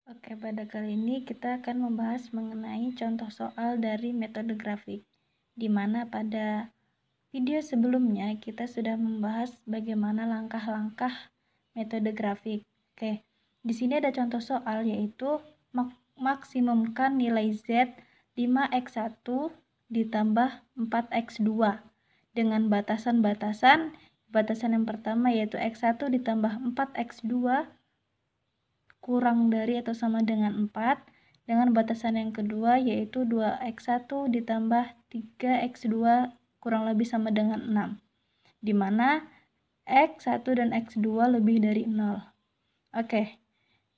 Oke, pada kali ini kita akan membahas mengenai contoh soal dari metode grafik, di mana pada video sebelumnya kita sudah membahas bagaimana langkah-langkah metode grafik. Oke, di sini ada contoh soal yaitu maksimumkan nilai Z 5x1 ditambah 4x2 dengan batasan yang pertama yaitu x1 ditambah 4x2 kurang dari atau sama dengan 4, dengan batasan yang kedua yaitu 2x1 ditambah 3x2 kurang lebih sama dengan 6, di mana x1 dan x2 lebih dari 0. Oke,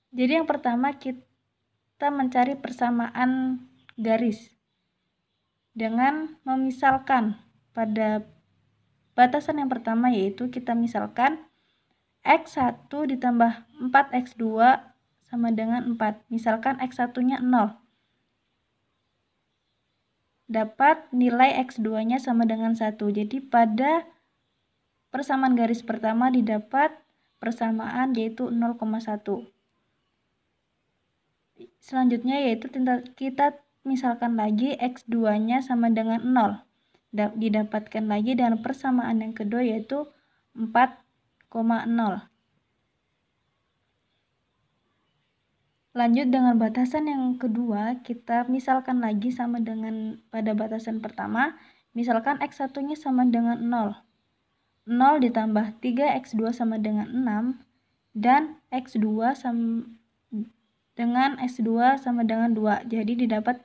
jadi yang pertama kita mencari persamaan garis dengan memisalkan pada batasan yang pertama, yaitu kita misalkan x1 ditambah 4x2 sama dengan 4. Misalkan x1-nya 0. Dapat nilai x2-nya sama dengan 1. Jadi pada persamaan garis pertama didapat persamaan yaitu 0,1. Selanjutnya yaitu kita misalkan lagi x2-nya sama dengan 0. Didapatkan lagi dengan persamaan yang kedua yaitu 4,0. Lanjut dengan batasan yang kedua, kita misalkan lagi sama dengan pada batasan pertama, misalkan x1-nya sama dengan 0. 0 ditambah 3x2 sama dengan 6, dan x2 sama dengan x2 sama dengan 2. Jadi didapat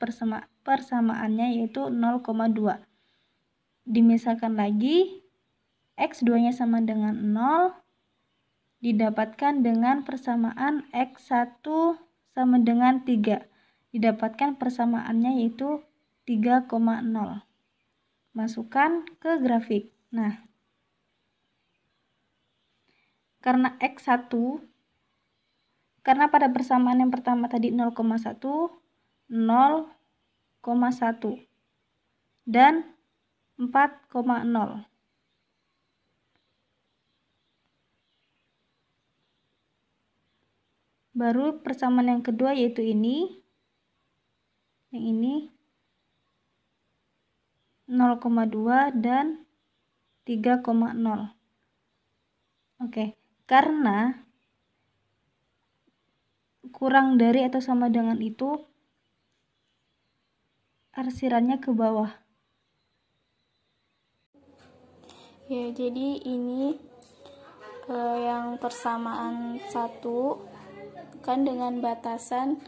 persamaannya yaitu 0,2. Dimisalkan lagi, x2-nya sama dengan 0, didapatkan dengan persamaan x1 sama dengan 3. Didapatkan persamaannya yaitu 3,0. Masukkan ke grafik. Nah, karena karena pada persamaan yang pertama tadi 0,1, 0,1 dan 4,0. Baru persamaan yang kedua yaitu ini. Yang ini 0,2 dan 3,0. Oke, karena kurang dari atau sama dengan itu arsirannya ke bawah. Ya, jadi ini yang persamaan 1 kan dengan batasan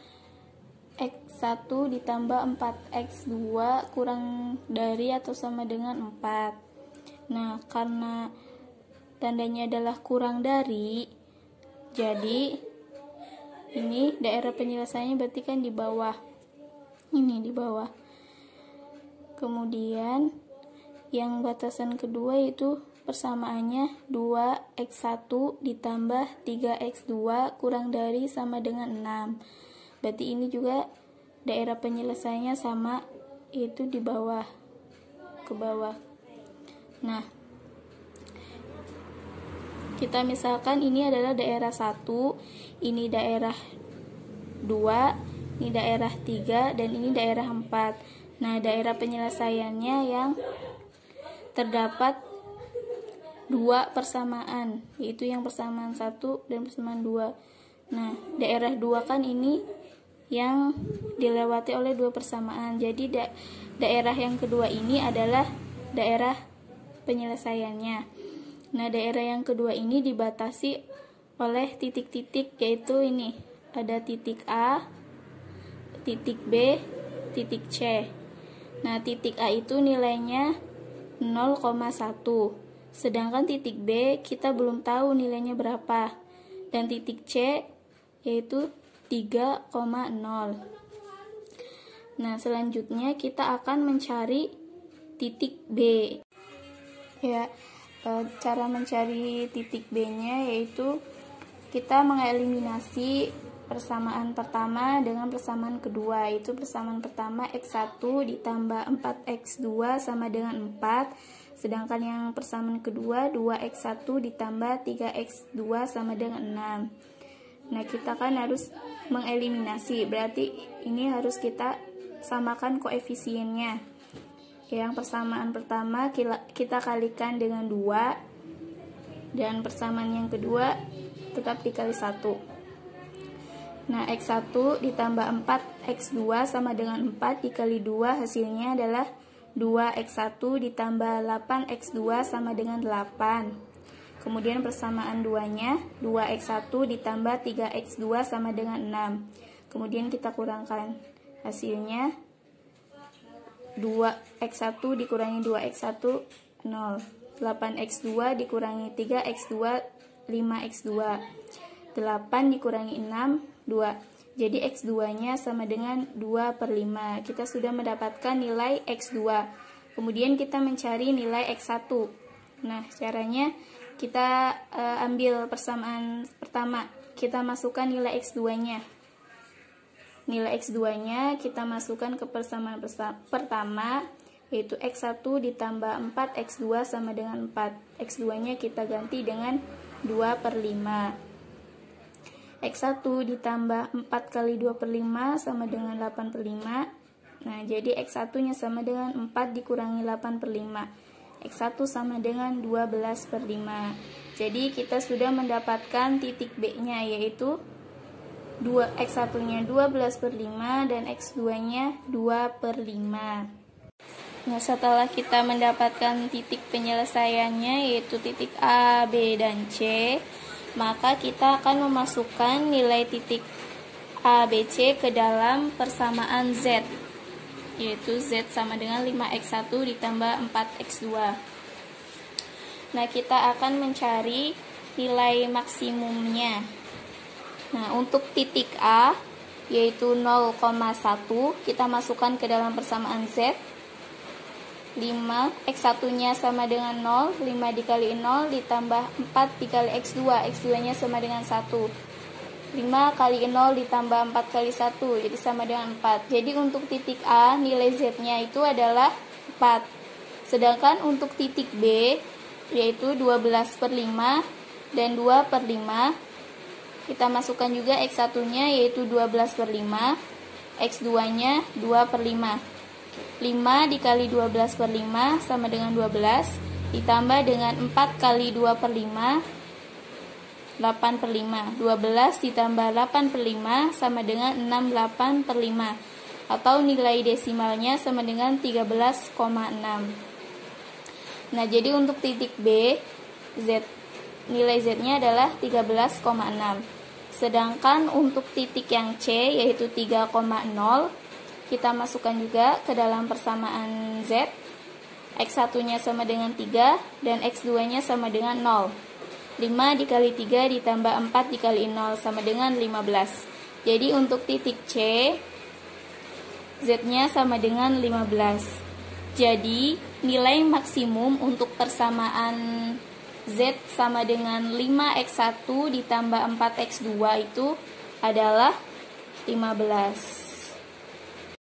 x1 ditambah 4x2 kurang dari atau sama dengan 4. Nah, karena tandanya adalah kurang dari, jadi ini daerah penyelesaiannya berarti kan di bawah. Ini di bawah. Kemudian yang batasan kedua itu persamaannya 2x1 ditambah 3x2 kurang dari sama dengan 6. Berarti ini juga daerah penyelesaiannya sama, yaitu di bawah, ke bawah. Nah, kita misalkan ini adalah daerah 1, ini daerah 2, ini daerah 3, dan ini daerah 4. Nah, daerah penyelesaiannya yang terdapat 2 persamaan, yaitu yang persamaan 1 dan persamaan 2. Nah, daerah 2 kan ini yang dilewati oleh 2 persamaan. Jadi daerah yang kedua ini adalah daerah penyelesaiannya. Nah, daerah yang kedua ini dibatasi oleh titik-titik, yaitu ini. Ada titik A, titik B, titik C. Nah, titik A itu nilainya 0,1. Sedangkan titik B kita belum tahu nilainya berapa. Dan titik C yaitu 3,0. Nah, selanjutnya kita akan mencari titik B. Ya, cara mencari titik B-nya yaitu kita mengeliminasi persamaan pertama dengan persamaan kedua. Itu persamaan pertama x1 ditambah 4x2 sama dengan 4. Sedangkan yang persamaan kedua 2x1 ditambah 3x2 sama dengan 6. Nah, kita kan harus mengeliminasi, berarti ini harus kita samakan koefisiennya. Yang persamaan pertama kita kalikan dengan 2, dan persamaan yang kedua tetap dikali 1. Nah, X1 ditambah 4X2 sama dengan 4 dikali 2, hasilnya adalah 2X1 ditambah 8X2 sama dengan 8. Kemudian persamaan 2-nya, 2X1 ditambah 3X2 sama dengan 6. Kemudian kita kurangkan. Hasilnya 2X1 dikurangi 2X1, 0. 8X2 dikurangi 3X2, 5X2. 8 dikurangi 6, 2. Jadi X2-nya sama dengan 2/5. Kita sudah mendapatkan nilai X2. Kemudian kita mencari nilai X1. Nah, caranya kita ambil persamaan pertama, kita masukkan nilai X2-nya. Nilai X2-nya kita masukkan ke persamaan pertama, yaitu X1 ditambah 4X2 sama dengan 4. X2-nya kita ganti dengan 2/5. X1 ditambah 4 kali 2/5 sama dengan 8/5. Nah, jadi X1-nya sama dengan 4 dikurangi 8/5. X1 sama dengan 12/5. Jadi kita sudah mendapatkan titik B-nya, yaitu X1-nya 12/5 dan X2-nya 2/5. Nah, setelah kita mendapatkan titik penyelesaiannya, yaitu titik A, B, dan C, maka kita akan memasukkan nilai titik A, B, C ke dalam persamaan Z, yaitu Z sama dengan 5X1 ditambah 4X2. Nah, kita akan mencari nilai maksimumnya. Nah, untuk titik A, yaitu 0,1, kita masukkan ke dalam persamaan Z. 5, X1-nya sama dengan 0, 5 dikali 0 ditambah 4 dikali X2, X2-nya sama dengan 1. 5 kali 0 ditambah 4 kali 1, jadi sama dengan 4. Jadi untuk titik A, nilai Z-nya itu adalah 4. Sedangkan untuk titik B, yaitu 12/5 dan 2/5, kita masukkan juga X1-nya, yaitu 12/5, X2-nya 2/5. 5 dikali 12/5 sama dengan 12, ditambah dengan 4 kali 2/5, 8/5. 12 ditambah 8/5 sama dengan 68/5, atau nilai desimalnya sama dengan 13,6. Nah, jadi untuk titik B, nilai Z-nya adalah 13,6. Sedangkan untuk titik yang C, yaitu 3,0, kita masukkan juga ke dalam persamaan Z. X1-nya sama dengan 3 dan X2-nya sama dengan 0. 5 dikali 3 ditambah 4 dikali 0 sama dengan 15. Jadi untuk titik C, Z-nya sama dengan 15. Jadi nilai maksimum untuk persamaan Z sama dengan 5X1 ditambah 4X2 itu adalah 15.